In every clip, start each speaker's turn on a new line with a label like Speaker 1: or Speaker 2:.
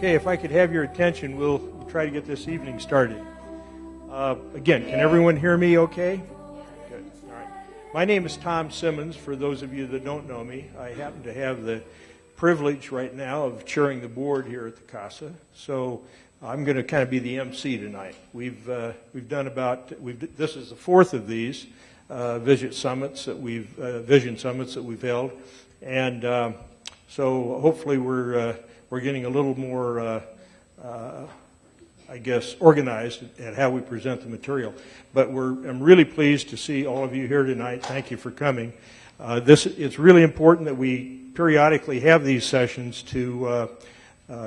Speaker 1: Okay, if I could have your attention, we'll try to get this evening started. Again, can everyone hear me okay? Good. All right. My name is Tom Simmons. For those of you that don't know me, I happen to have the privilege right now of chairing the board here at the CASA. So I'm going to kind of be the MC tonight. We've done about this is the fourth of these vision summits that we've held, and so hopefully we're getting a little more, I guess, organized at how we present the material. But I'm really pleased to see all of you here tonight. Thank you for coming. It's really important that we periodically have these sessions to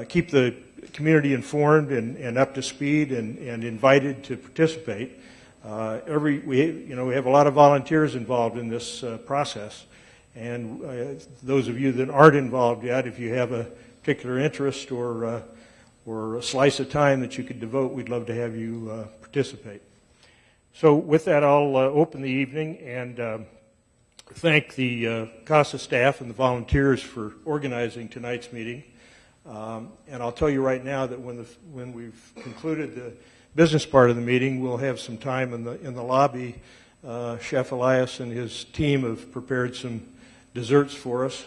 Speaker 1: keep the community informed and up to speed and invited to participate. We have a lot of volunteers involved in this process, and those of you that aren't involved yet, if you have a particular interest or a slice of time that you could devote, we'd love to have you participate. So with that, I'll open the evening and thank the CASA staff and the volunteers for organizing tonight's meeting. And I'll tell you right now that when we've concluded the business part of the meeting, we'll have some time in the lobby. Chef Elias and his team have prepared some desserts for us,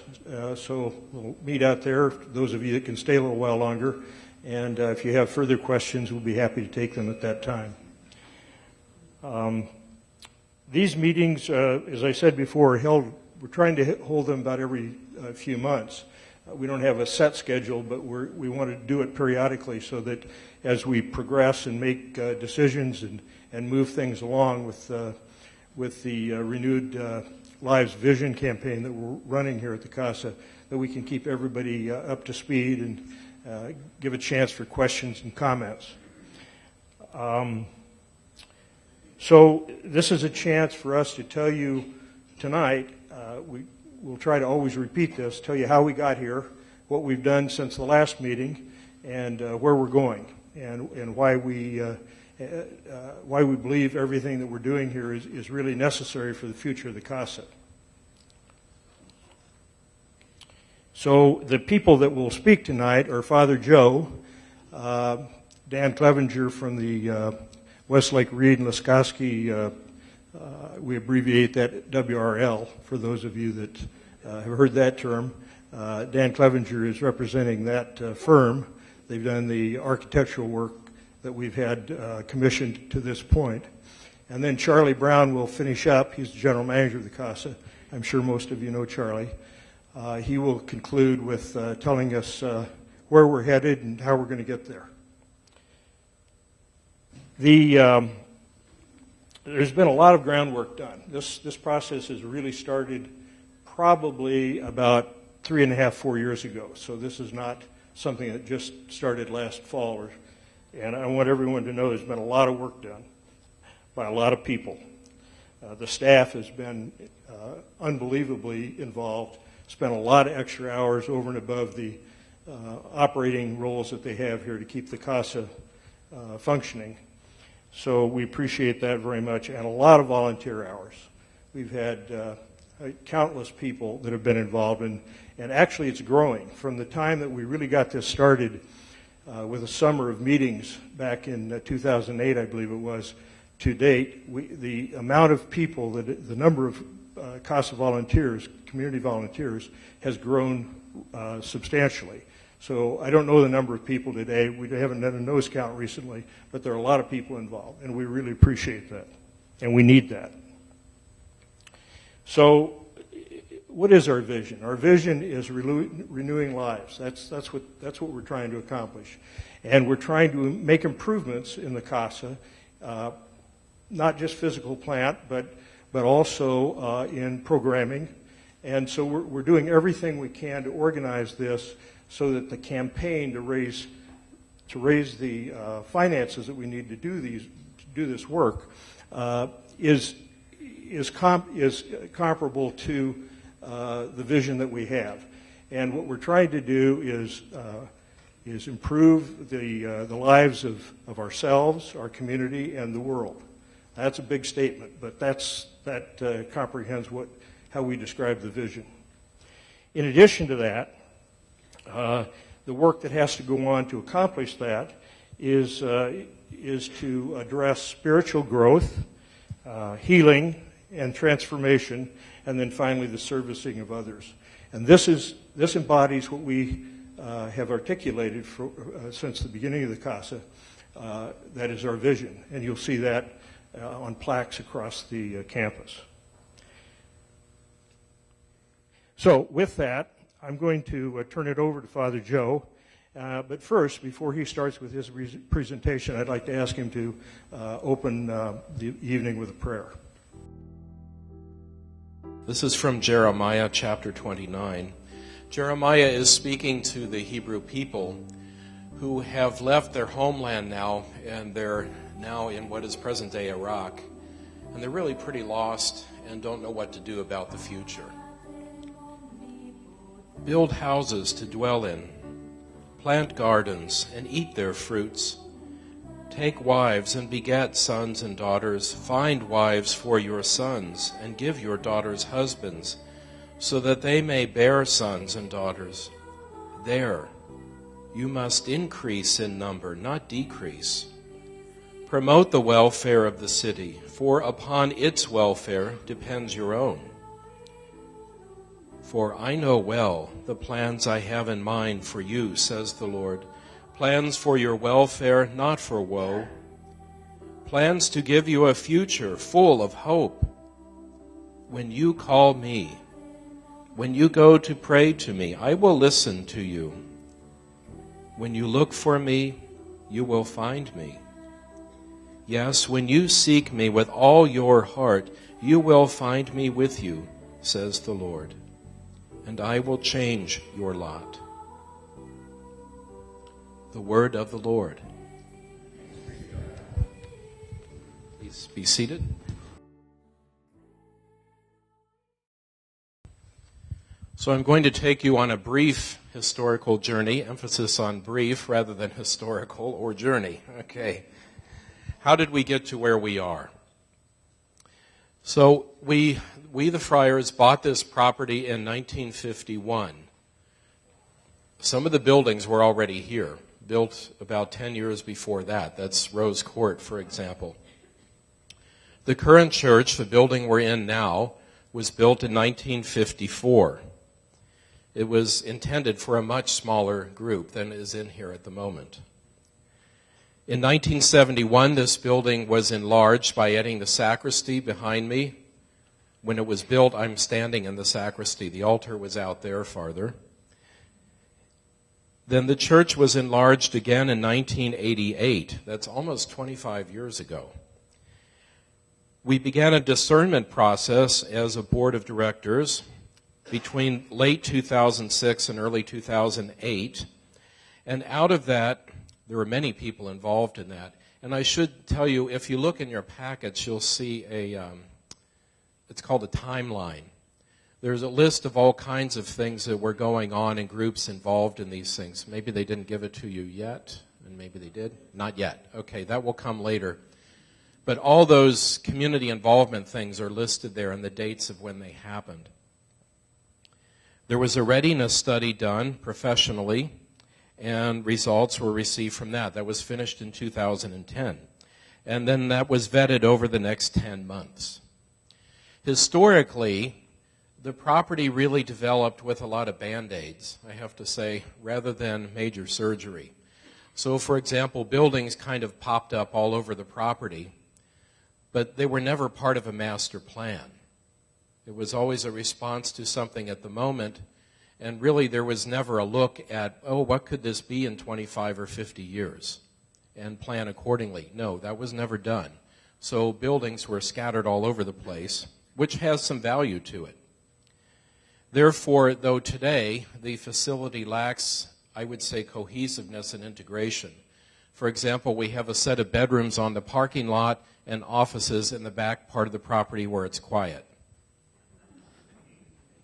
Speaker 1: so we'll meet out there, those of you that can stay a little while longer, and if you have further questions, we'll be happy to take them at that time. These meetings, as I said before, we're trying to hold them about every few months. We don't have a set schedule, but we want to do it periodically so that as we progress and make decisions and move things along with the renewed Lives Vision campaign that we're running here at the CASA, that we can keep everybody up to speed and give a chance for questions and comments. So this is a chance for us to tell you tonight, we'll try to always repeat this, tell you how we got here, what we've done since the last meeting, and where we're going, and why we believe everything that we're doing here is really necessary for the future of the CASA. So the people that will speak tonight are Father Joe, Dan Clevenger from the Westlake Reed and Laskoski, we abbreviate that WRL for those of you that have heard that term. Dan Clevenger is representing that firm. They've done the architectural work that we've had commissioned to this point. And then Charlie Brown will finish up. He's the general manager of the CASA. I'm sure most of you know Charlie. He will conclude with telling us where we're headed and how we're going to get there. There's been a lot of groundwork done. This process has really started probably about 3.5, 4 years ago. So this is not something that just started last fall. And I want everyone to know there's been a lot of work done by a lot of people. The staff has been unbelievably involved, spent a lot of extra hours over and above the operating roles that they have here to keep the CASA functioning. So we appreciate that very much, and a lot of volunteer hours. We've had countless people that have been involved, and actually it's growing. From the time that we really got this started with a summer of meetings back in 2008, I believe it was, to date, the amount of people, the number of CASA volunteers, community volunteers, has grown substantially. So I don't know the number of people today. We haven't done a nose count recently, but there are a lot of people involved, and we really appreciate that, and we need that. So what is our vision? Our vision is renewing lives. That's what we're trying to accomplish, and we're trying to make improvements in the CASA, not just physical plant, but also in programming. And so we're doing everything we can to organize this so that the campaign to raise the finances that we need to do this work is comparable to the vision that we have. And what we're trying to do is improve the lives of ourselves, our community, and the world. That's a big statement, but that comprehends how we describe the vision. In addition to that, the work that has to go on to accomplish that is to address spiritual growth, healing, and transformation, and then finally the servicing of others. And this embodies what we have articulated since the beginning of the CASA. That is our vision, and you'll see that on plaques across the campus. So with that, I'm going to turn it over to Father Joe. But first, before he starts with his presentation, I'd like to ask him to open the evening with a prayer.
Speaker 2: This is from Jeremiah chapter 29. Jeremiah is speaking to the Hebrew people who have left their homeland now, and they're now in what is present-day Iraq. And they're really pretty lost and don't know what to do about the future. Build houses to dwell in, plant gardens and eat their fruits. Take wives and beget sons and daughters. Find wives for your sons and give your daughters husbands, so that they may bear sons and daughters. There, you must increase in number, not decrease. Promote the welfare of the city, for upon its welfare depends your own. For I know well the plans I have in mind for you, says the Lord, plans for your welfare, not for woe, plans to give you a future full of hope. When you call me, when you go to pray to me, I will listen to you. When you look for me, you will find me. Yes, when you seek me with all your heart, you will find me with you, says the Lord. And I will change your lot. The word of the Lord. Please be seated. So I'm going to take you on a brief historical journey, emphasis on brief rather than historical or journey. Okay. How did we get to where we are? So we the Friars bought this property in 1951. Some of the buildings were already here, built about 10 years before that. That's Rose Court, for example. The current church, the building we're in now, was built in 1954. It was intended for a much smaller group than is in here at the moment. In 1971, this building was enlarged by adding the sacristy behind me. When it was built, I'm standing in the sacristy. The altar was out there farther. Then the church was enlarged again in 1988. That's almost 25 years ago. We began a discernment process as a board of directors between late 2006 and early 2008. And out of that, there were many people involved in that. And I should tell you, if you look in your packets, you'll see it's called a timeline. There's a list of all kinds of things that were going on and groups involved in these things. Maybe they didn't give it to you yet, and maybe they did. Not yet. Okay, that will come later. But all those community involvement things are listed there and the dates of when they happened. There was a readiness study done professionally, and results were received from that. That was finished in 2010. And then that was vetted over the next 10 months. Historically, the property really developed with a lot of Band-Aids, I have to say, rather than major surgery. So, for example, buildings kind of popped up all over the property, but they were never part of a master plan. It was always a response to something at the moment, and really there was never a look at, oh, what could this be in 25 or 50 years, and plan accordingly. No, that was never done. So buildings were scattered all over the place, which has some value to it. Therefore, though today the facility lacks, I would say, cohesiveness and integration. For example, we have a set of bedrooms on the parking lot and offices in the back part of the property where it's quiet.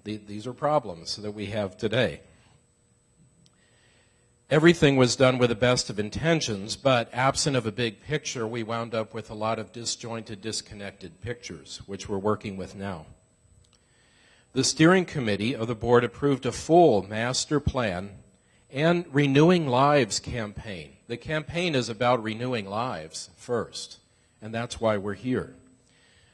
Speaker 2: These are problems that we have today. Everything was done with the best of intentions, but absent of a big picture, we wound up with a lot of disjointed, disconnected pictures, which we're working with now. The steering committee of the board approved a full master plan and Renewing Lives campaign. The campaign is about renewing lives first, and that's why we're here.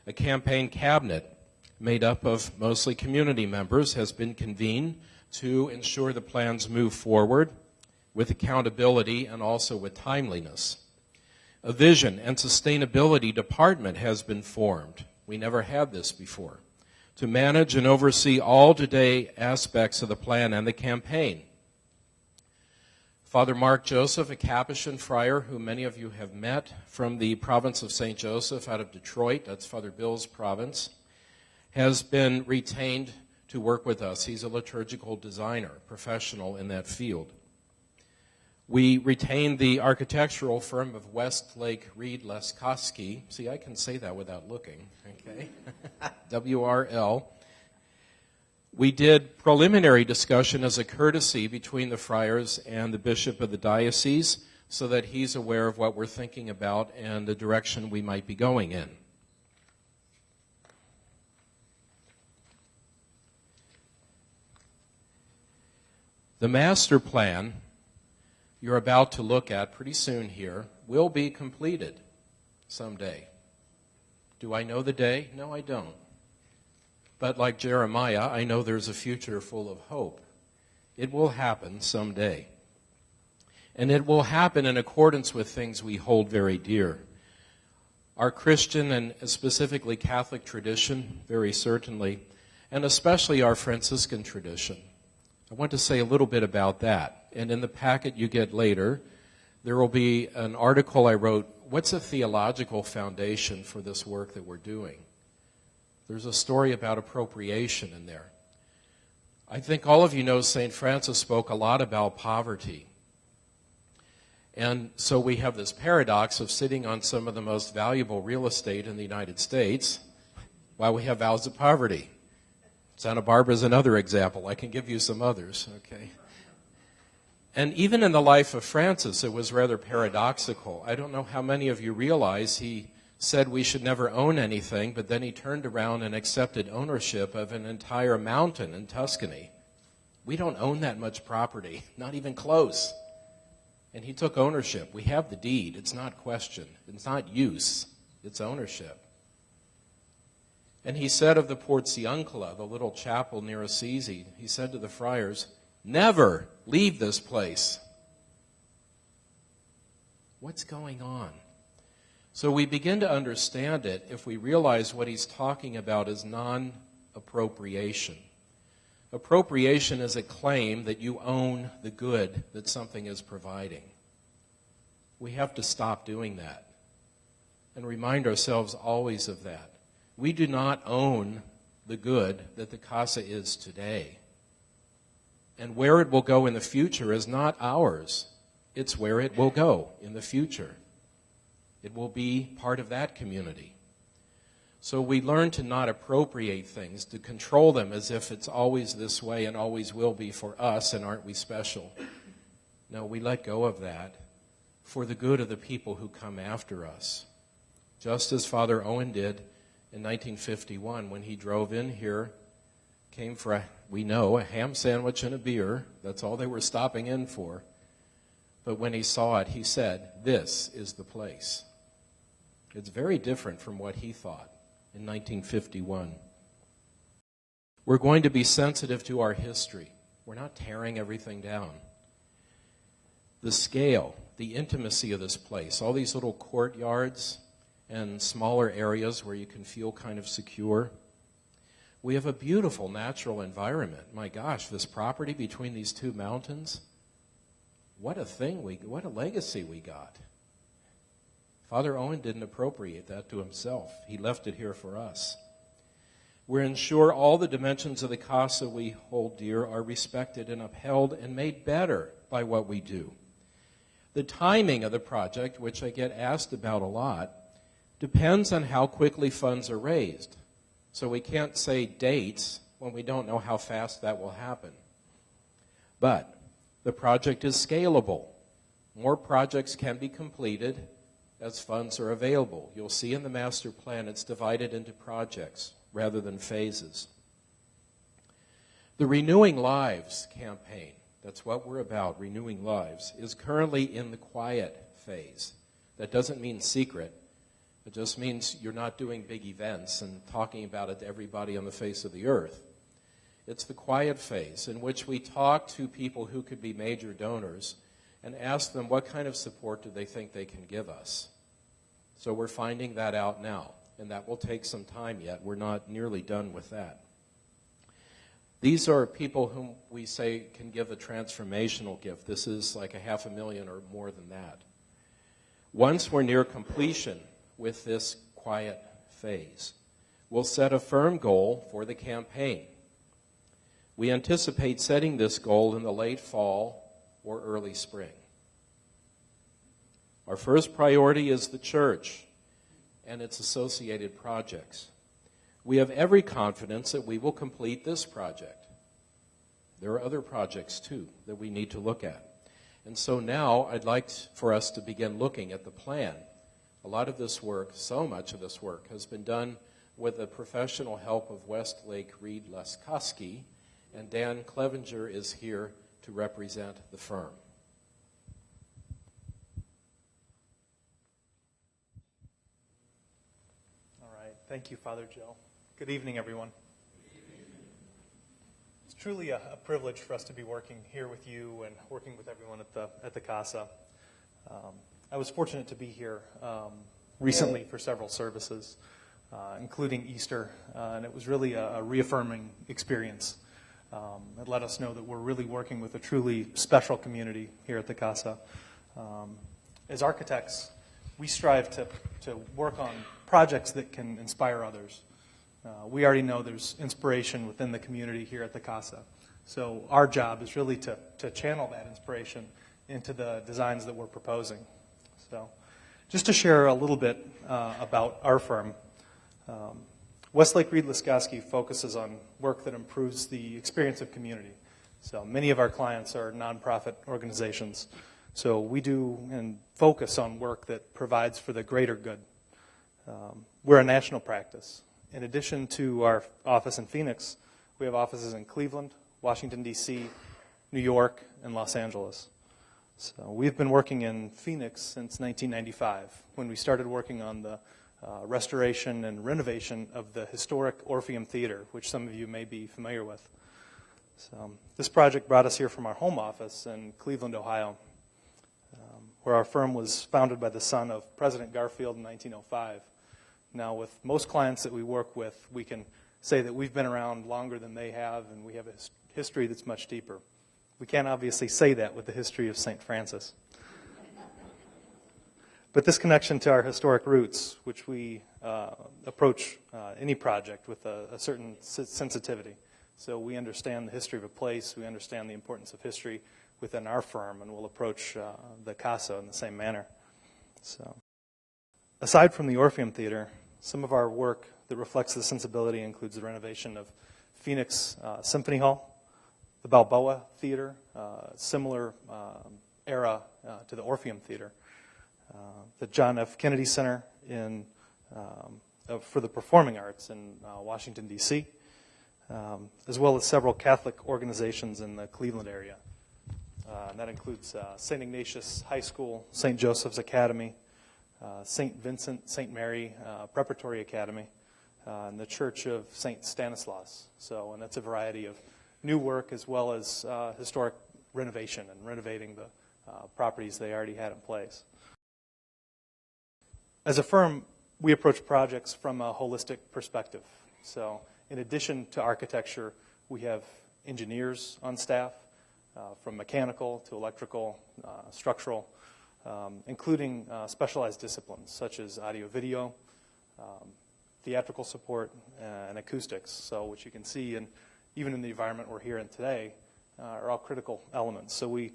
Speaker 2: A campaign cabinet made up of mostly community members has been convened to ensure the plans move forward with accountability and also with timeliness. A vision and sustainability department has been formed. We never had this before, to manage and oversee all today aspects of the plan and the campaign. Father Mark Joseph, a Capuchin friar who many of you have met from the province of St. Joseph out of Detroit, that's Father Bill's province, has been retained to work with us. He's a liturgical designer, professional in that field. We retained the architectural firm of Westlake Reed Leskoski. See, I can say that without looking, okay? WRL. We did preliminary discussion as a courtesy between the friars and the bishop of the diocese so that he's aware of what we're thinking about and the direction we might be going in. The master plan you're about to look at pretty soon here will be completed someday. Do I know the day? No, I don't. But like Jeremiah, I know there's a future full of hope. It will happen someday. And it will happen in accordance with things we hold very dear. Our Christian and specifically Catholic tradition, very certainly, and especially our Franciscan tradition. I want to say a little bit about that. And in the packet you get later, there will be an article I wrote, what's a theological foundation for this work that we're doing? There's a story about appropriation in there. I think all of you know St. Francis spoke a lot about poverty. And so we have this paradox of sitting on some of the most valuable real estate in the United States while we have vows of poverty. Santa Barbara is another example. I can give you some others, okay? And even in the life of Francis, it was rather paradoxical. I don't know how many of you realize he said we should never own anything, but then he turned around and accepted ownership of an entire mountain in Tuscany. We don't own that much property, not even close. And he took ownership. We have the deed. It's not question. It's not use. It's ownership. And he said of the Porziuncula, the little chapel near Assisi, he said to the friars, never leave this place. What's going on? So we begin to understand it if we realize what he's talking about is non-appropriation. Appropriation is a claim that you own the good that something is providing. We have to stop doing that and remind ourselves always of that. We do not own the good that the casa is today. And where it will go in the future is not ours. It's where it will go in the future. It will be part of that community. So we learn to not appropriate things, to control them as if it's always this way and always will be for us, and aren't we special? No, we let go of that for the good of the people who come after us. Just as Father Owen did in 1951 when he drove in here, came for, we know, a ham sandwich and a beer. That's all they were stopping in for. But when he saw it, he said, this is the place. It's very different from what he thought in 1951. We're going to be sensitive to our history. We're not tearing everything down. The scale, the intimacy of this place, all these little courtyards and smaller areas where you can feel kind of secure. We have a beautiful natural environment. My gosh, this property between these two mountains, what a legacy we got. Father Owen didn't appropriate that to himself. He left it here for us. We're ensure all the dimensions of the casa we hold dear are respected and upheld and made better by what we do. The timing of the project, which I get asked about a lot, depends on how quickly funds are raised. So we can't say dates when we don't know how fast that will happen. But the project is scalable. More projects can be completed as funds are available. You'll see in the master plan it's divided into projects rather than phases. The Renewing Lives campaign. that's what we're about, renewing lives, is currently in the quiet phase. That doesn't mean secret. It just means you're not doing big events and talking about it to everybody on the face of the earth. It's the quiet phase in which we talk to people who could be major donors and ask them what kind of support do they think they can give us. So we're finding that out now, and that will take some time yet. We're not nearly done with that. These are people whom we say can give a transformational gift. This is like $500,000 or more than that. Once we're near completion with this quiet phase, we'll set a firm goal for the campaign. We anticipate setting this goal in the late fall or early spring. Our first priority is the church and its associated projects. We have every confidence that we will complete this project. There are other projects, too, that we need to look at. And so now I'd like for us to begin looking at the plan. A lot of this work, so much of this work, has been done with the professional help of Westlake Reed Laskowski, and Dan Clevenger is here to represent the firm.
Speaker 3: All right. Thank you, Father Joe. Good evening, everyone. It's truly a privilege for us to be working here with you and working with everyone at the CASA. I was fortunate to be here recently for several services, including Easter, and it was really a reaffirming experience. It let us know that we're really working with a truly special community here at the CASA. As architects, we strive to work on projects that can inspire others. We already know there's inspiration within the community here at the CASA. So our job is really to channel that inspiration into the designs that we're proposing. So just to share a little bit about our firm, Westlake Reed Laskowski focuses on work that improves the experience of community. So many of our clients are nonprofit organizations. So we do and focus on work that provides for the greater good. We're a national practice. In addition to our office in Phoenix, we have offices in Cleveland, Washington, D.C., New York, and Los Angeles. So we've been working in Phoenix since 1995, when we started working on the restoration and renovation of the historic Orpheum Theater, which some of you may be familiar with. So this project brought us here from our home office in Cleveland, Ohio, where our firm was founded by the son of President Garfield in 1905. Now, with most clients that we work with, we can say that we've been around longer than they have, and we have a history that's much deeper. We can't obviously say that with the history of St. Francis. But this connection to our historic roots, which we approach any project with a certain sensitivity. So we understand the history of a place, we understand the importance of history within our firm, and we'll approach the CASA in the same manner. So, aside from the Orpheum Theater, some of our work that reflects this sensibility includes the renovation of Phoenix Symphony Hall, the Balboa Theater, similar era to the Orpheum Theater, the John F. Kennedy Center for the Performing Arts in Washington, D.C., as well as several Catholic organizations in the Cleveland area. And that includes St. Ignatius High School, St. Joseph's Academy, St. Vincent, St. Mary Preparatory Academy, and the Church of St. Stanislaus. So, and that's a variety of new work as well as historic renovation and renovating the properties they already had in place. As a firm, we approach projects from a holistic perspective. So in addition to architecture, we have engineers on staff, from mechanical to electrical, structural, including specialized disciplines such as audio-video, theatrical support, and acoustics. So which you can see, and even in the environment we're here in today, are all critical elements. So we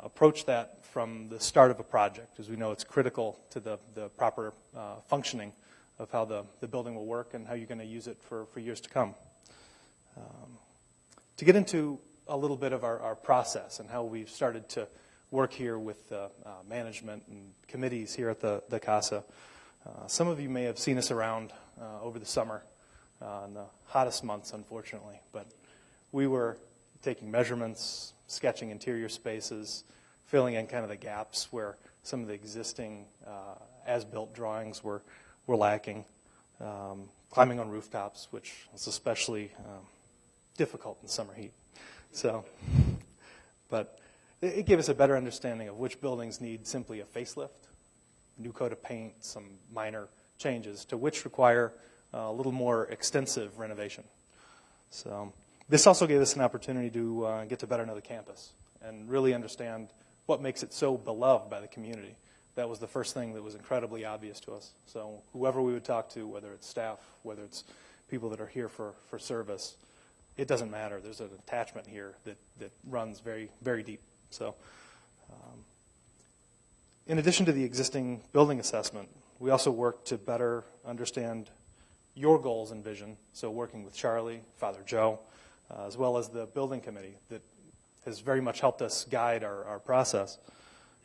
Speaker 3: approach that from the start of a project, as we know it's critical to the proper functioning of how the building will work and how you're going to use it for years to come. To get into a little bit of our process and how we've started to work here with management and committees here at the CASA. Some of you may have seen us around over the summer in the hottest months, unfortunately. But we were taking measurements, sketching interior spaces, filling in kind of the gaps where some of the existing as-built drawings were lacking, climbing on rooftops, which is especially difficult in summer heat. So, but it gave us a better understanding of which buildings need simply a facelift, new coat of paint, some minor changes, to which require a little more extensive renovation. So this also gave us an opportunity to get to better know the campus and really understand what makes it so beloved by the community. That was the first thing that was incredibly obvious to us. So whoever we would talk to, whether it's staff, whether it's people that are here for service, it doesn't matter. There's an attachment here that runs very, very deep. So in addition to the existing building assessment, we also work to better understand your goals and vision. So working with Charlie, Father Joe, as well as the building committee that has very much helped us guide our process.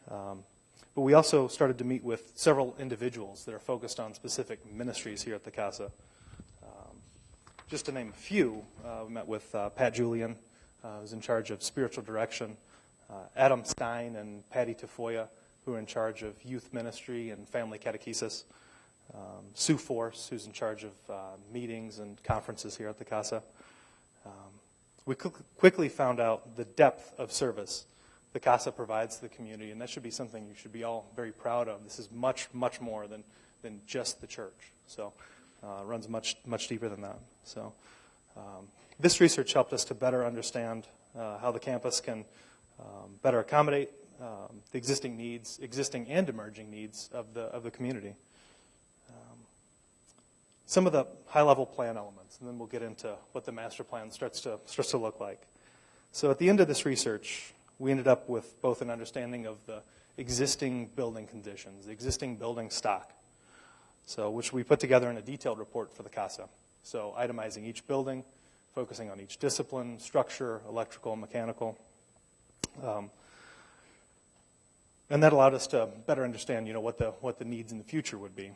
Speaker 3: But we also started to meet with several individuals that are focused on specific ministries here at the CASA. Just to name a few, we met with Pat Julian, who's in charge of spiritual direction, Adam Stein and Patty Tafoya, who are in charge of youth ministry and family catechesis, Sue Force, who's in charge of meetings and conferences here at the CASA. We quickly found out the depth of service the CASA provides to the community, and that should be something you should be all very proud of. This is much, much more than just the church. So it runs much, much deeper than that. So this research helped us to better understand how the campus can better accommodate the existing needs, existing and emerging needs of the community. Some of the high-level plan elements, and then we'll get into what the master plan starts to look like. So at the end of this research, we ended up with both an understanding of the existing building conditions, the existing building stock, so which we put together in a detailed report for the CASA. So itemizing each building, focusing on each discipline, structure, electrical, mechanical. And that allowed us to better understand, what the needs in the future would be.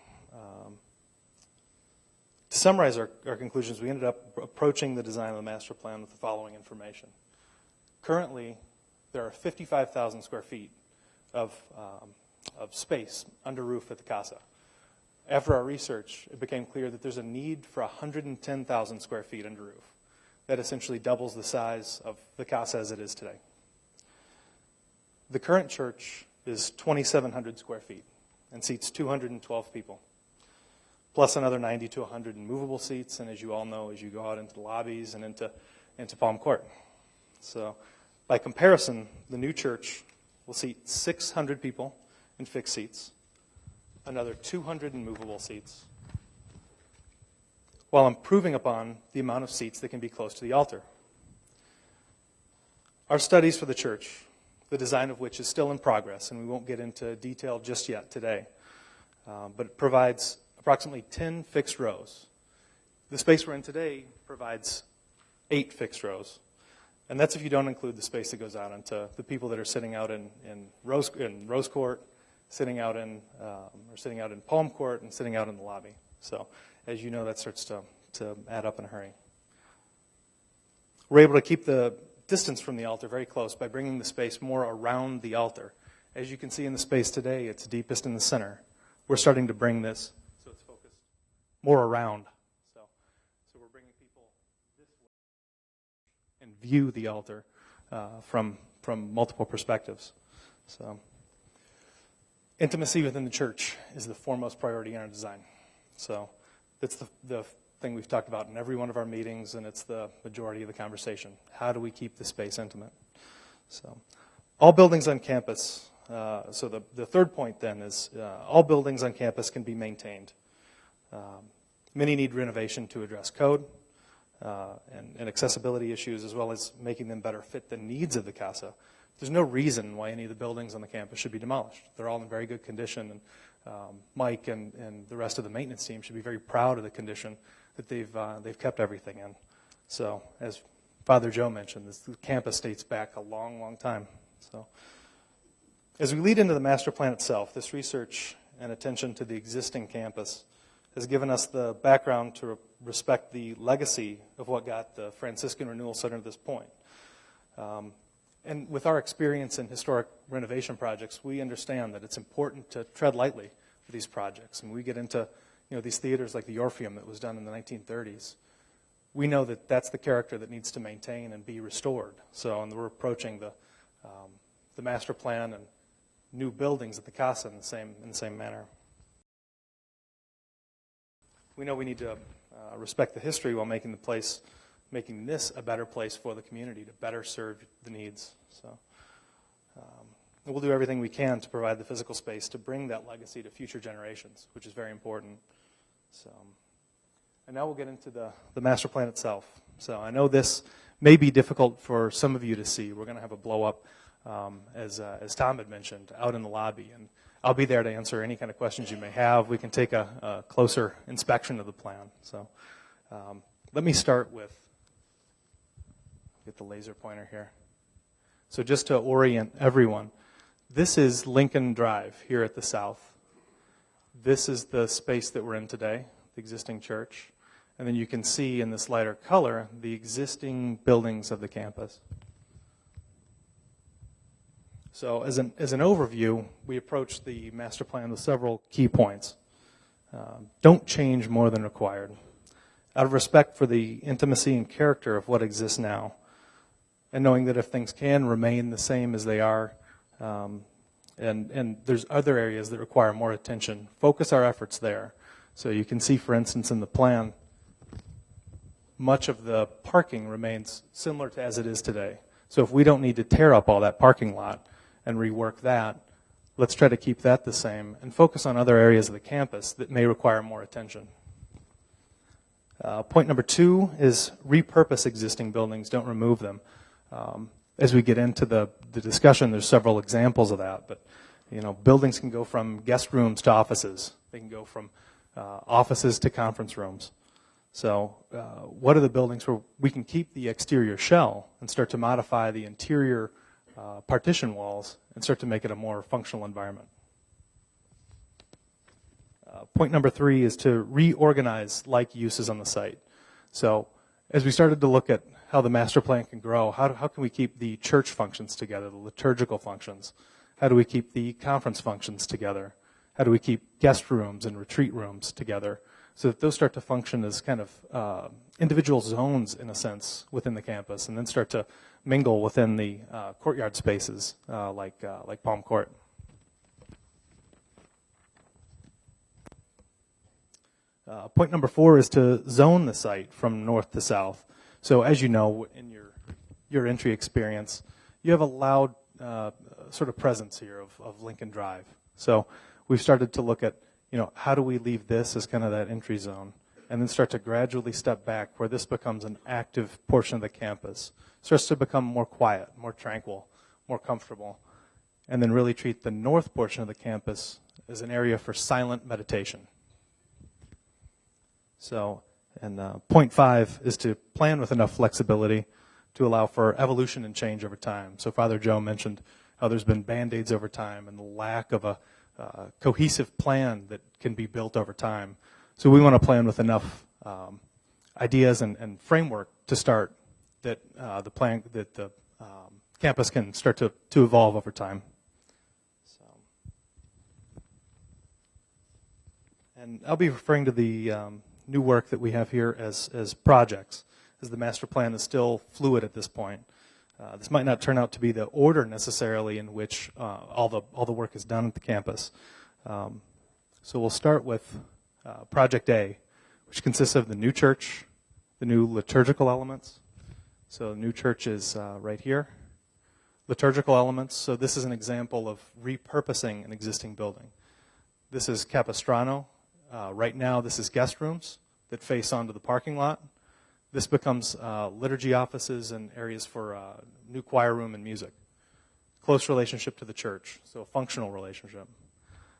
Speaker 3: To summarize our conclusions, we ended up approaching the design of the master plan with the following information. Currently, there are 55,000 square feet of space under roof at the CASA. After our research, it became clear that there's a need for 110,000 square feet under roof. That essentially doubles the size of the CASA as it is today. The current church is 2,700 square feet and seats 212 people, plus another 90 to 100 in movable seats, and as you all know, as you go out into the lobbies and into Palm Court. So by comparison, the new church will seat 600 people in fixed seats, another 200 in movable seats, while improving upon the amount of seats that can be close to the altar. Our studies for the church, the design of which is still in progress, and we won't get into detail just yet today, but it provides approximately 10 fixed rows. The space we're in today provides 8 fixed rows. And that's if you don't include the space that goes out into the people that are sitting out in Rose Court, sitting out in Palm Court, and sitting out in the lobby. So as you know, that starts to add up in a hurry. We're able to keep the distance from the altar very close by bringing the space more around the altar. As you can see in the space today, it's deepest in the center. We're starting to bring this so it's focused more around. So we're bringing people this way and view the altar from multiple perspectives. So intimacy within the church is the foremost priority in our design. So that's the thing we've talked about in every one of our meetings, and it's the majority of the conversation. How do we keep the space intimate? So all buildings on campus, so the third point then is all buildings on campus can be maintained. Many need renovation to address code and accessibility issues, as well as making them better fit the needs of the CASA. There's no reason why any of the buildings on the campus should be demolished. They're all in very good condition, and Mike and the rest of the maintenance team should be very proud of the condition that they've kept everything in. So, as Father Joe mentioned, the campus dates back a long, long time. So, as we lead into the master plan itself, this research and attention to the existing campus has given us the background to respect the legacy of what got the Franciscan Renewal Center to this point. And with our experience in historic renovation projects, we understand that it's important to tread lightly for these projects. And we get into these theaters like the Orpheum that was done in the 1930s. We know that that's the character that needs to maintain and be restored. So, and we're approaching the master plan and new buildings at the Casa in the same manner. We know we need to respect the history while making this a better place for the community to better serve the needs. So we'll do everything we can to provide the physical space to bring that legacy to future generations, which is very important. So, and now we'll get into the master plan itself. So I know this may be difficult for some of you to see. We're going to have a blow up, as Tom had mentioned, out in the lobby, and I'll be there to answer any kind of questions you may have. We can take a closer inspection of the plan. So let me start with, get the laser pointer here. So just to orient everyone, this is Lincoln Drive here at the south. This is the space that we're in today, the existing church. And then you can see in this lighter color the existing buildings of the campus. So as an overview, we approach the master plan with several key points. Don't change more than required. Out of respect for the intimacy and character of what exists now, and knowing that if things can remain the same as they are, and there's other areas that require more attention, focus our efforts there. So you can see, for instance, in the plan, much of the parking remains similar to as it is today. So if we don't need to tear up all that parking lot and rework that, let's try to keep that the same and focus on other areas of the campus that may require more attention. Point number 2 is repurpose existing buildings, don't remove them. As we get into the discussion, there's several examples of that, but buildings can go from guest rooms to offices. They can go from offices to conference rooms. So what are the buildings where we can keep the exterior shell and start to modify the interior partition walls and start to make it a more functional environment? Point number 3 is to reorganize like uses on the site. So as we started to look at how the master plan can grow, how can we keep the church functions together, the liturgical functions? How do we keep the conference functions together? How do we keep guest rooms and retreat rooms together so that those start to function as kind of individual zones, in a sense, within the campus, and then start to mingle within the courtyard spaces like Palm Court? Point number 4 is to zone the site from north to south. So as you know, in your entry experience, you have a loud sort of presence here of Lincoln Drive. So we've started to look at, how do we leave this as kind of that entry zone, and then start to gradually step back where this becomes an active portion of the campus, starts to become more quiet, more tranquil, more comfortable, and then really treat the north portion of the campus as an area for silent meditation. So, and point 5 is to plan with enough flexibility to allow for evolution and change over time. So Father Joe mentioned how there's been Band-Aids over time and the lack of a cohesive plan that can be built over time. So we want to plan with enough ideas and framework to start that the campus can start to evolve over time. So, and I'll be referring to the new work that we have here as projects, as the master plan is still fluid at this point. This might not turn out to be the order necessarily in which all the work is done at the campus. So we'll start with Project A, which consists of the new church, the new liturgical elements. So the new church is right here. Liturgical elements, so this is an example of repurposing an existing building. This is Capistrano. Right now this is guest rooms that face onto the parking lot. This becomes liturgy offices and areas for new choir room and music. Close relationship to the church, so a functional relationship.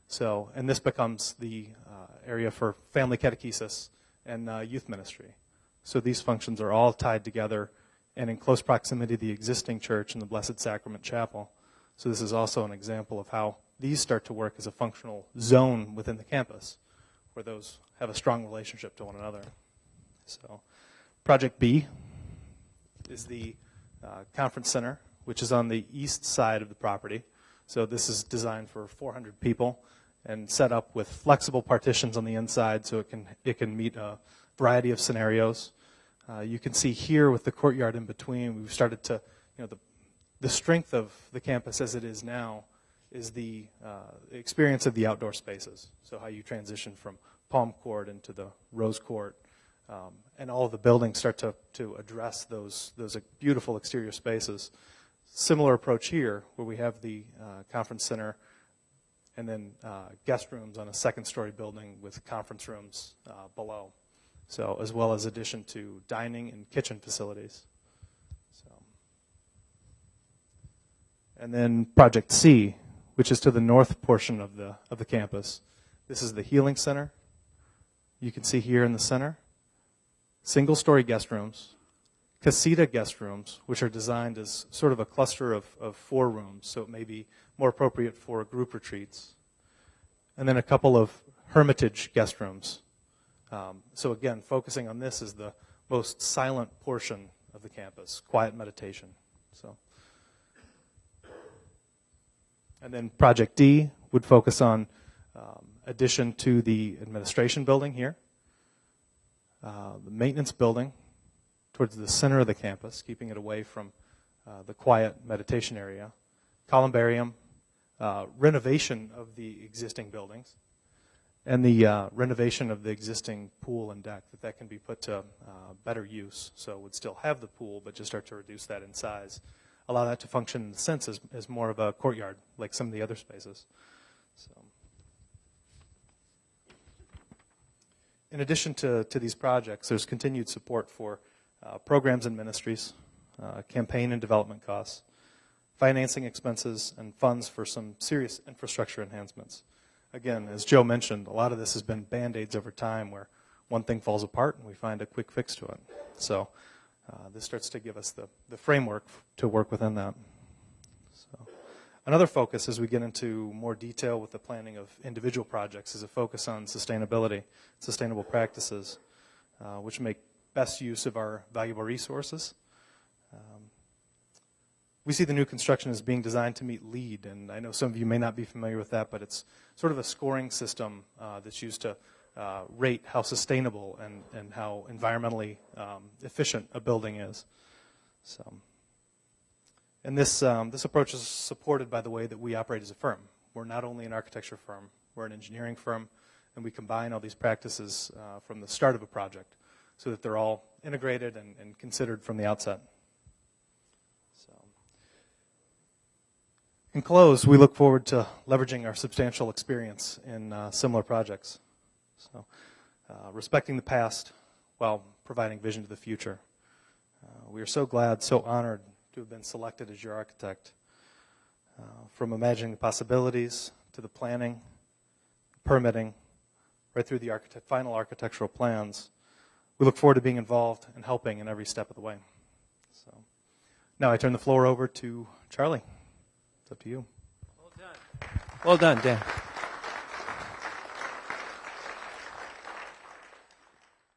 Speaker 3: So, and this becomes the area for family catechesis and youth ministry. So these functions are all tied together and in close proximity to the existing church and the Blessed Sacrament Chapel. So this is also an example of how these start to work as a functional zone within the campus, where those have a strong relationship to one another. So Project B is the conference center, which is on the east side of the property. So this is designed for 400 people and set up with flexible partitions on the inside so it can meet a variety of scenarios. You can see here with the courtyard in between, we've started to, the strength of the campus as it is now is the experience of the outdoor spaces. So how you transition from palm court into the rose court, and all of the buildings start to address those beautiful exterior spaces. Similar approach here, where we have the conference center and then guest rooms on a second-story building with conference rooms below. So, as well as addition to dining and kitchen facilities. So, and then Project C, which is to the north portion of the campus. This is the Healing Center. You can see here in the center, single-story guest rooms, casita guest rooms, which are designed as sort of a cluster of 4 rooms, so it may be more appropriate for group retreats. And then a couple of hermitage guest rooms. So again, focusing on this as the most silent portion of the campus, quiet meditation. So, and then Project D would focus on addition to the administration building here, the maintenance building towards the center of the campus, keeping it away from the quiet meditation area, columbarium, renovation of the existing buildings, and the renovation of the existing pool and deck, that can be put to better use. So it would still have the pool, but just start to reduce that in size. Allow that to function in a sense as more of a courtyard, like some of the other spaces. So, in addition to these projects, there's continued support for programs and ministries, campaign and development costs, financing expenses, and funds for some serious infrastructure enhancements. Again, as Joe mentioned, a lot of this has been Band-Aids over time where one thing falls apart and we find a quick fix to it. So this starts to give us the framework to work within that. So another focus as we get into more detail with the planning of individual projects is a focus on sustainability, sustainable practices, which make best use of our valuable resources. We see the new construction as being designed to meet LEED, and I know some of you may not be familiar with that, but it's sort of a scoring system that's used to rate how sustainable and how environmentally efficient a building is. So, and this approach is supported by the way that we operate as a firm. We're not only an architecture firm, we're an engineering firm, and we combine all these practices from the start of a project so that they're all integrated and considered from the outset. So, in close, we look forward to leveraging our substantial experience in similar projects. So, respecting the past while providing vision to the future. We are so glad, so honored to have been selected as your architect. From imagining the possibilities to the planning, permitting, right through the final architectural plans, we look forward to being involved and helping in every step of the way. So, now I turn the floor over to Charlie. It's up to you.
Speaker 4: Well done. Well done, Dan.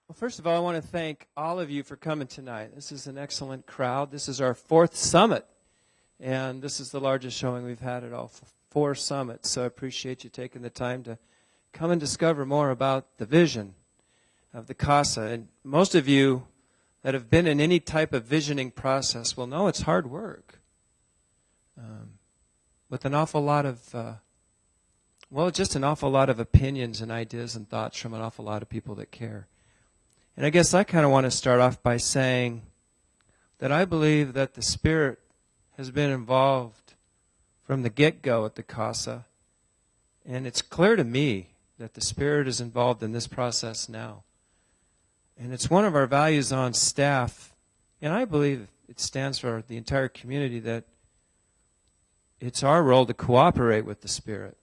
Speaker 4: Well, first of all, I want to thank all of you for coming tonight. This is an excellent crowd. This is our 4th summit, and this is the largest showing we've had at all 4 summits. So I appreciate you taking the time to come and discover more about the vision of the CASA. And most of you that have been in any type of visioning process will know it's hard work. With an awful lot of, just an awful lot of opinions and ideas and thoughts from an awful lot of people that care. And I guess I kind of want to start off by saying that I believe that the Spirit has been involved from the get-go at the CASA. And it's clear to me that the Spirit is involved in this process now. And it's one of our values on staff, and I believe it stands for the entire community, that it's our role to cooperate with the Spirit.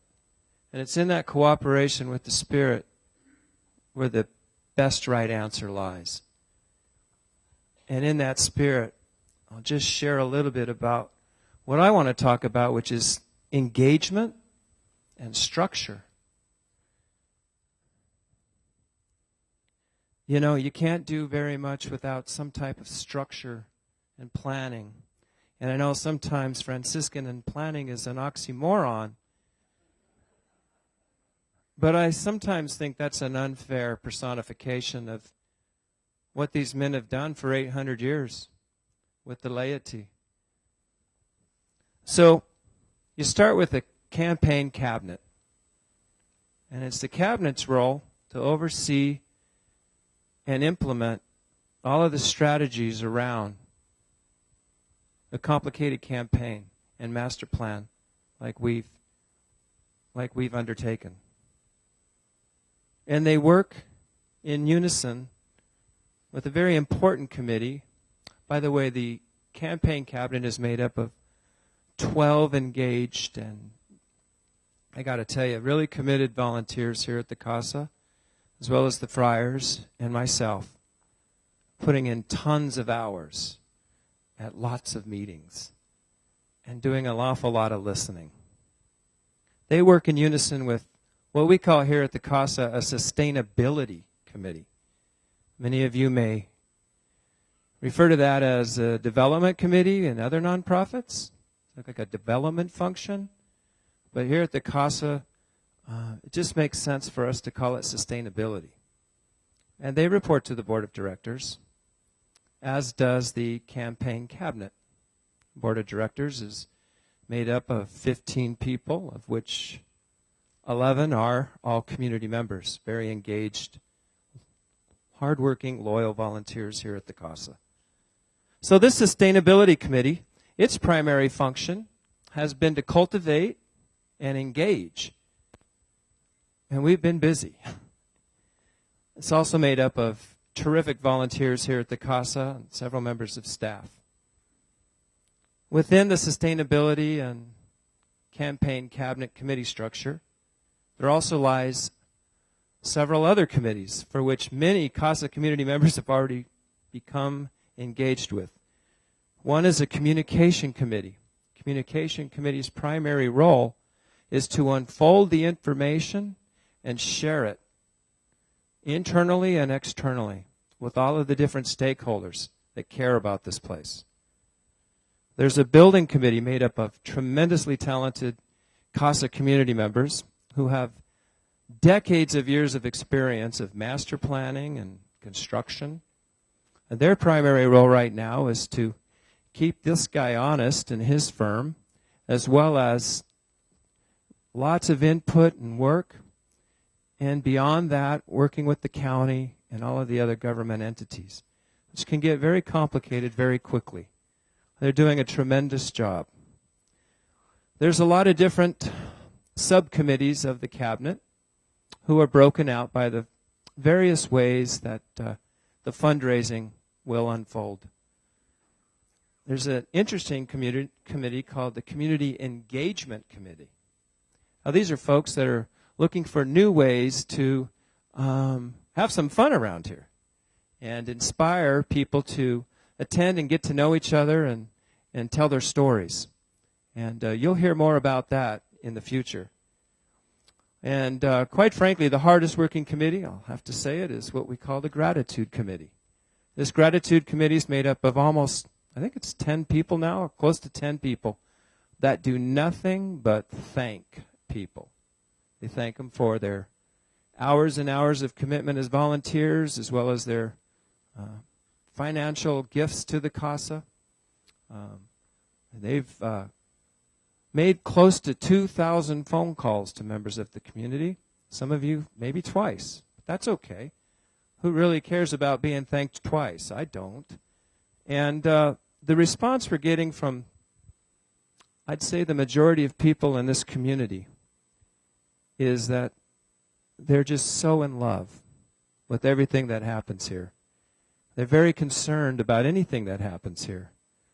Speaker 4: And it's in that cooperation with the Spirit where the best right answer lies. And in that spirit, I'll just share a little bit about what I want to talk about, which is engagement and structure. You know, you can't do very much without some type of structure and planning. And I know sometimes Franciscan and planning is an oxymoron, but I sometimes think that's an unfair personification of what these men have done for 800 years with the laity. So you start with a campaign cabinet, and it's the cabinet's role to oversee and implement all of the strategies around a complicated campaign and master plan like we've undertaken. And they work in unison with a very important committee. By the way, the campaign cabinet is made up of 12 engaged and, I got to tell you, really committed volunteers here at the CASA, as well as the friars and myself, putting in tons of hours at lots of meetings and doing an awful lot of listening. They work in unison with what we call here at the CASA a sustainability committee. Many of you may refer to that as a development committee and other nonprofits. It's like a development function. But here at the CASA, it just makes sense for us to call it sustainability. And they report to the board of directors, as does the campaign cabinet. Board of directors is made up of 15 people, of which 11 are all community members, very engaged, hardworking, loyal volunteers here at the CASA. So this sustainability committee, its primary function has been to cultivate and engage. And we've been busy. It's also made up of terrific volunteers here at the CASA and several members of staff. Within the sustainability and campaign cabinet committee structure, there also lies several other committees for which many CASA community members have already become engaged with. One is a communication committee. Communication committee's primary role is to unfold the information and share it internally and externally with all of the different stakeholders that care about this place. There's a building committee made up of tremendously talented CASA community members who have decades of years of experience of master planning and construction. And their primary role right now is to keep this guy honest and his firm, as well as lots of input and work, and beyond that, working with the county and all of the other government entities, which can get very complicated very quickly. They're doing a tremendous job. There's a lot of different subcommittees of the cabinet who are broken out by the various ways that the fundraising will unfold. There's an interesting committee called the Community Engagement Committee. Now, these are folks that are looking for new ways to have some fun around here and inspire people to attend and get to know each other and tell their stories. And you'll hear more about that in the future. And quite frankly, the hardest working committee, I'll have to say it, is what we call the Gratitude Committee. This Gratitude Committee is made up of almost, I think it's 10 people now, close to 10 people, that do nothing but thank people. They thank them for their hours and hours of commitment as volunteers, as well as their financial gifts to the CASA. They've made close to 2,000 phone calls to members of the community. Some of you maybe twice. But that's okay. Who really cares about being thanked twice? I don't. And the response we're getting from, I'd say, the majority of people in this community is that they're just so in love with everything that happens here. They're very concerned about anything that happens here.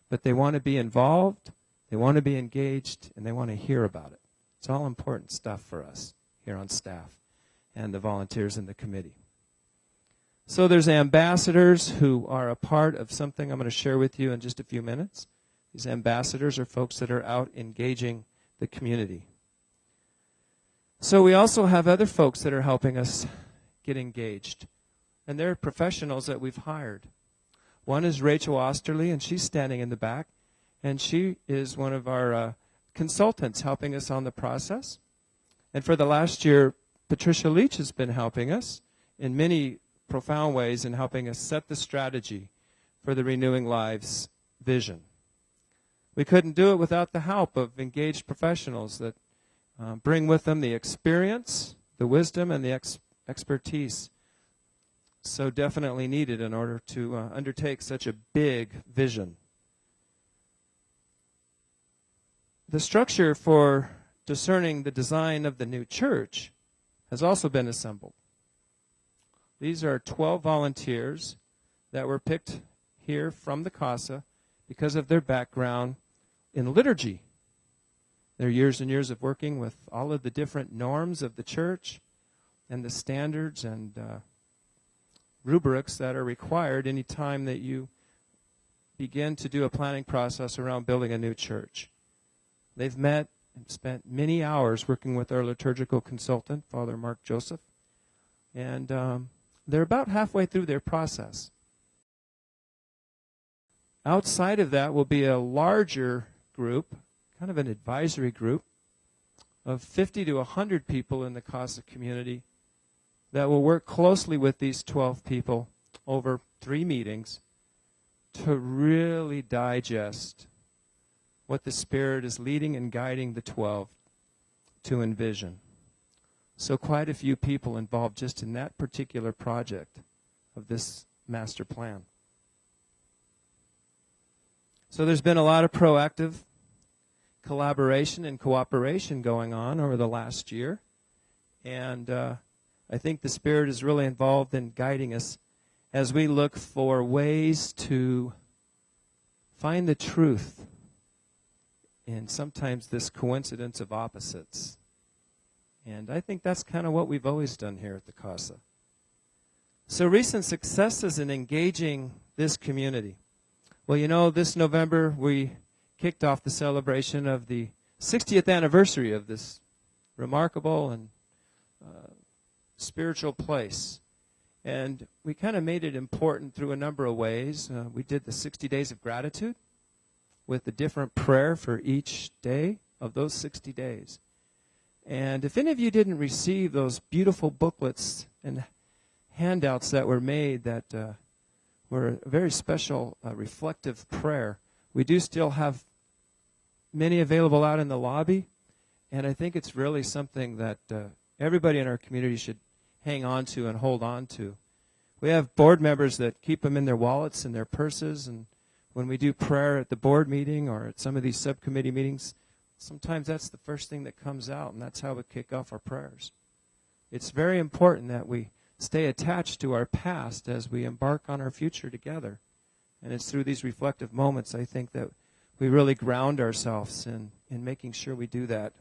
Speaker 4: But they want to be involved, they want to be engaged, and they want to hear about it. It's all important stuff for us here on staff and the volunteers in the committee. So there's ambassadors who are a part of something I'm going to share with you in just a few minutes. These ambassadors are folks that are out engaging the community. So we also have other folks that are helping us get engaged. And they're professionals that we've hired. One is Rachel Osterly, and she's standing in the back. and she is one of our consultants helping us on the process. And for the last year, Patricia Leach has been helping us in many profound ways in helping us set the strategy for the Renewing Lives vision. We couldn't do it without the help of engaged professionals that bring with them the experience, the wisdom, and the expertise so definitely needed in order to undertake such a big vision. The structure for discerning the design of the new church has also been assembled. These are 12 volunteers that were picked here from the CASA because of their background in liturgy. Their years and years of working with all of the different norms of the church and the standards and rubrics that are required any time that you begin to do a planning process around building a new church. They've met and spent many hours working with our liturgical consultant, Father Mark Joseph, and they're about halfway through their process. Outside of that will be a larger group, kind of an advisory group, of 50 to 100 people in the CASA community that will work closely with these 12 people over 3 meetings to really digest what the Spirit is leading and guiding the 12 to envision. So quite a few people involved just in that particular project of this master plan. So there's been a lot of proactive collaboration and cooperation going on over the last year. And I think the Spirit is really involved in guiding us as we look for ways to find the truth in sometimes this coincidence of opposites. And I think that's kind of what we've always done here at the CASA. So recent successes in engaging this community. Well, you know, this November we kicked off the celebration of the 60th anniversary of this remarkable and spiritual place. And we kind of made it important through a number of ways. We did the 60 days of gratitude with a different prayer for each day of those 60 days. And if any of you didn't receive those beautiful booklets and handouts that were made that were a very special reflective prayer, we do still have many available out in the lobby. And I think it's really something that everybody in our community should hang on to and hold on to. We have board members that keep them in their wallets and their purses, and when we do prayer at the board meeting or at some of these subcommittee meetings, sometimes that's the first thing that comes out, and that's how we kick off our prayers. It's very important that we stay attached to our past as we embark on our future together. And it's through these reflective moments, I think, that we really ground ourselves in making sure we do that.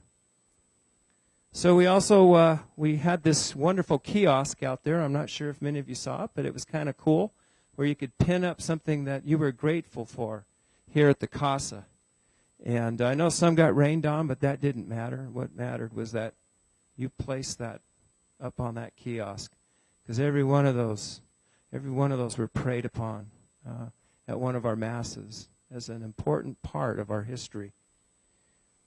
Speaker 4: So we also, we had this wonderful kiosk out there. I'm not sure if many of you saw it, but it was kind of cool, where you could pin up something that you were grateful for here at the CASA. And I know some got rained on, but that didn't matter. What mattered was that you placed that up on that kiosk, because every one of those were prayed upon at one of our masses as an important part of our history.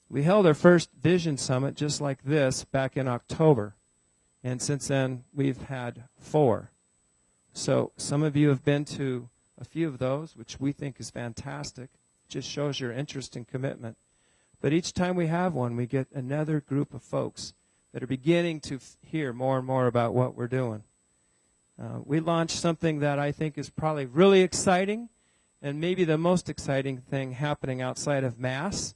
Speaker 4: We held our first Vision Summit just like this back in October, and since then we've had 4. So some of you have been to a few of those, which we think is fantastic. Just shows your interest and commitment. But each time we have one, we get another group of folks that are beginning to hear more and more about what we're doing. We launched something that I think is probably really exciting, and maybe the most exciting thing happening outside of Mass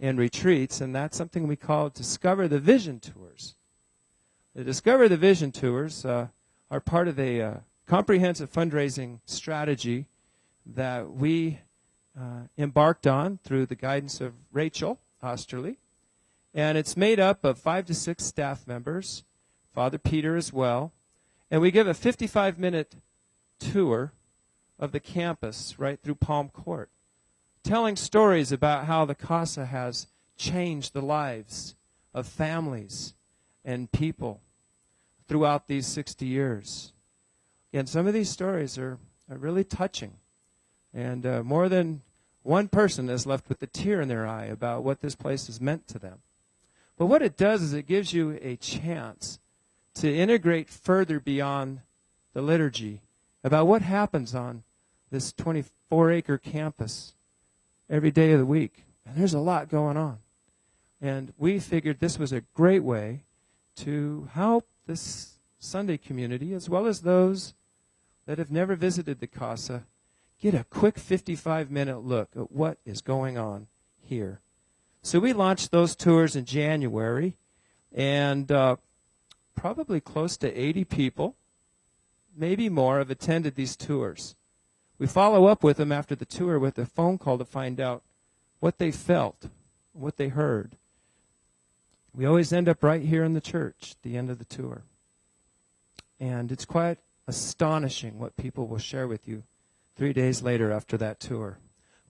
Speaker 4: and retreats, and that's something we call Discover the Vision Tours. The Discover the Vision Tours are part of a comprehensive fundraising strategy that we embarked on through the guidance of Rachel Osterly. And it's made up of 5 to 6 staff members, Father Peter as well. And we give a 55-minute tour of the campus right through Palm Court, telling stories about how the CASA has changed the lives of families and people throughout these 60 years. And some of these stories are really touching. And more than one person is left with a tear in their eye about what this place has meant to them. But what it does is it gives you a chance to integrate further beyond the liturgy about what happens on this 24-acre campus every day of the week. And there's a lot going on. And we figured this was a great way to help this Sunday community, as well as those that have never visited the Casa, get a quick 55-minute look at what is going on here. So we launched those tours in January, and probably close to 80 people, maybe more, have attended these tours. We follow up with them after the tour with a phone call to find out what they felt, what they heard. We always end up right here in the church at the end of the tour. And it's quite astonishing what people will share with you 3 days later after that tour.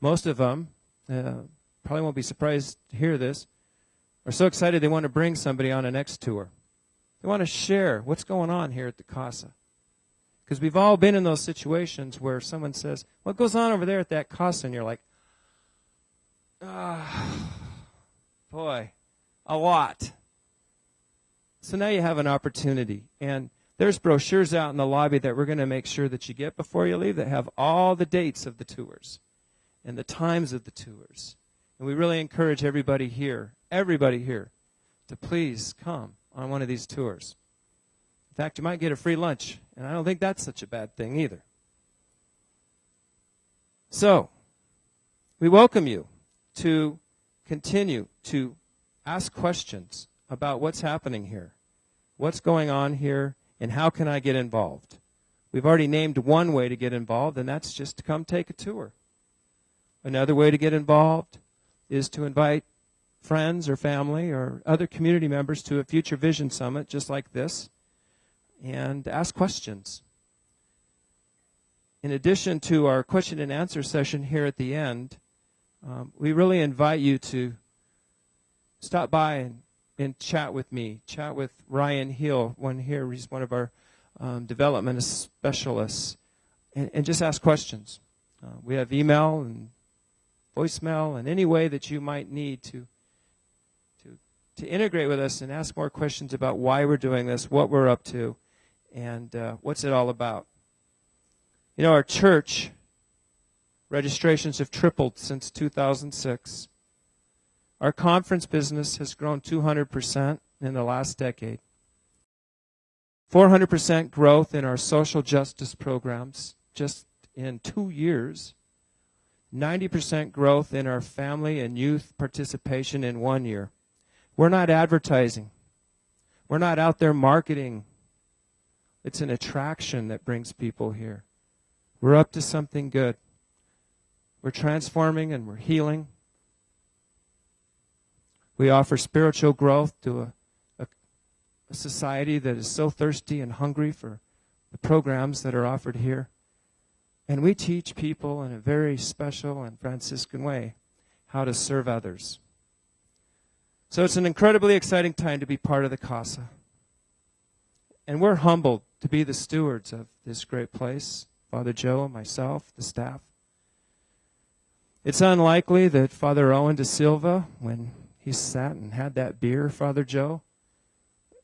Speaker 4: Most of them, probably won't be surprised to hear this, are so excited they want to bring somebody on a next tour. They want to share what's going on here at the Casa. Because we've all been in those situations where someone says, what goes on over there at that Casa? And you're like, boy, a lot. So now you have an opportunity. And there's brochures out in the lobby that we're going to make sure that you get before you leave that have all the dates of the tours and the times of the tours. And we really encourage everybody here to please come on one of these tours. In fact, you might get a free lunch, and I don't think that's such a bad thing either. So, we welcome you to continue to ask questions about what's happening here, what's going on here, and how can I get involved. We've already named one way to get involved, and that's just to come take a tour. Another way to get involved is to invite friends or family or other community members to a future Vision Summit just like this and ask questions. In addition to our question and answer session here at the end, we really invite you to stop by and chat with me, chat with Ryan Hill, one here. He's one of our development specialists, and just ask questions. We have email and voicemail and any way that you might need to integrate with us and ask more questions about why we're doing this, what we're up to, and what's it all about. You know, our church registrations have tripled since 2006. Our conference business has grown 200% in the last decade. 400% growth in our social justice programs just in 2 years. 90% growth in our family and youth participation in 1 year. We're not advertising. We're not out there marketing. It's an attraction that brings people here. We're up to something good. We're transforming and we're healing. We offer spiritual growth to a society that is so thirsty and hungry for the programs that are offered here. And we teach people in a very special and Franciscan way how to serve others. So it's an incredibly exciting time to be part of the Casa. And we're humbled to be the stewards of this great place, Father Joe, myself, the staff. It's unlikely that Father Owen de Silva, when he sat and had that beer, Father Joe,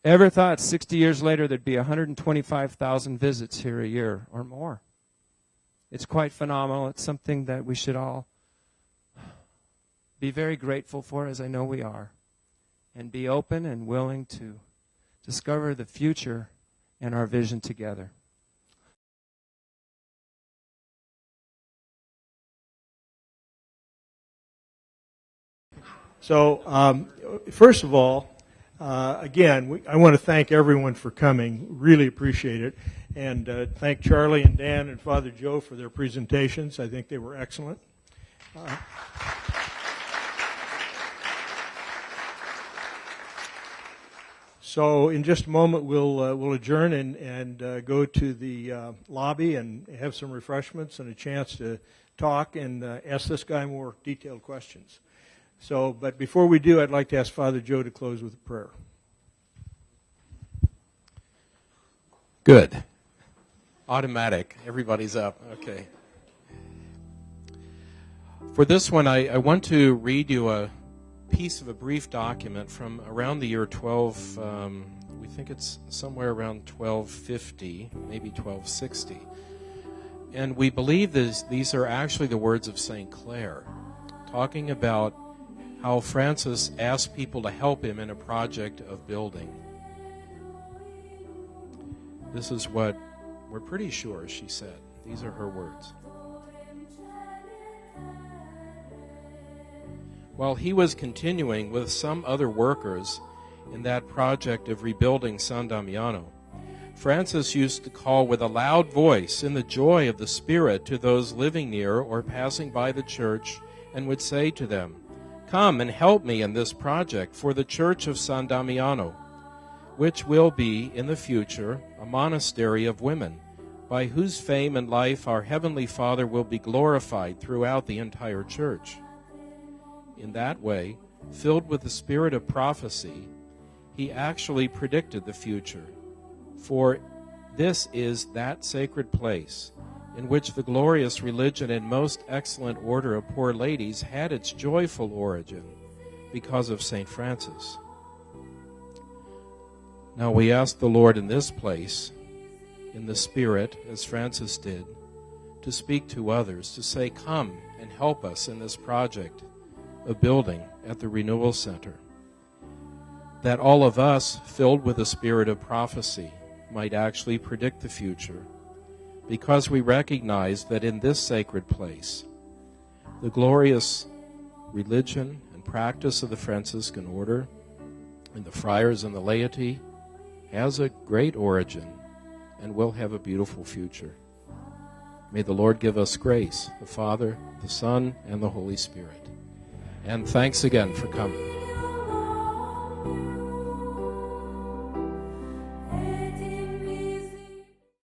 Speaker 4: ever thought 60 years later there'd be 125,000 visits here a year or more. It's quite phenomenal. It's something that we should all be very grateful for, as I know we are, and be open and willing to discover the future and our vision together.
Speaker 1: So, first of all, again, I want to thank everyone for coming. Really appreciate it. And thank Charlie and Dan and Father Joe for their presentations. I think they were excellent. So in just a moment, we'll adjourn and go to the lobby and have some refreshments and a chance to talk and ask this guy more detailed questions. So, but before we do, I'd like to ask Father Joe to close with a prayer.
Speaker 2: Good. Automatic. Everybody's up. Okay. For this one, I want to read you a piece of a brief document from around the year 12, we think it's somewhere around 1250, maybe 1260. And we believe these are actually the words of St. Clare, talking about how Francis asked people to help him in a project of building. This is what we're pretty sure she said. These are her words. While he was continuing with some other workers in that project of rebuilding San Damiano, Francis used to call with a loud voice in the joy of the Spirit to those living near or passing by the church, and would say to them, "Come and help me in this project for the church of San Damiano, which will be in the future a monastery of women, by whose fame and life our Heavenly Father will be glorified throughout the entire church." In that way, filled with the spirit of prophecy, he actually predicted the future. For this is that sacred place in which the glorious religion and most excellent order of poor ladies had its joyful origin because of St. Francis. Now we ask the Lord in this place, in the Spirit, as Francis did, to speak to others, to say, "Come and help us in this project of building at the Renewal Center," that all of us, filled with the spirit of prophecy, might actually predict the future, because we recognize that in this sacred place, the glorious religion and practice of the Franciscan order, and the friars and the laity, has a great origin and will have a beautiful future. May the Lord give us grace, the Father, the Son, and the Holy Spirit. And thanks again for coming.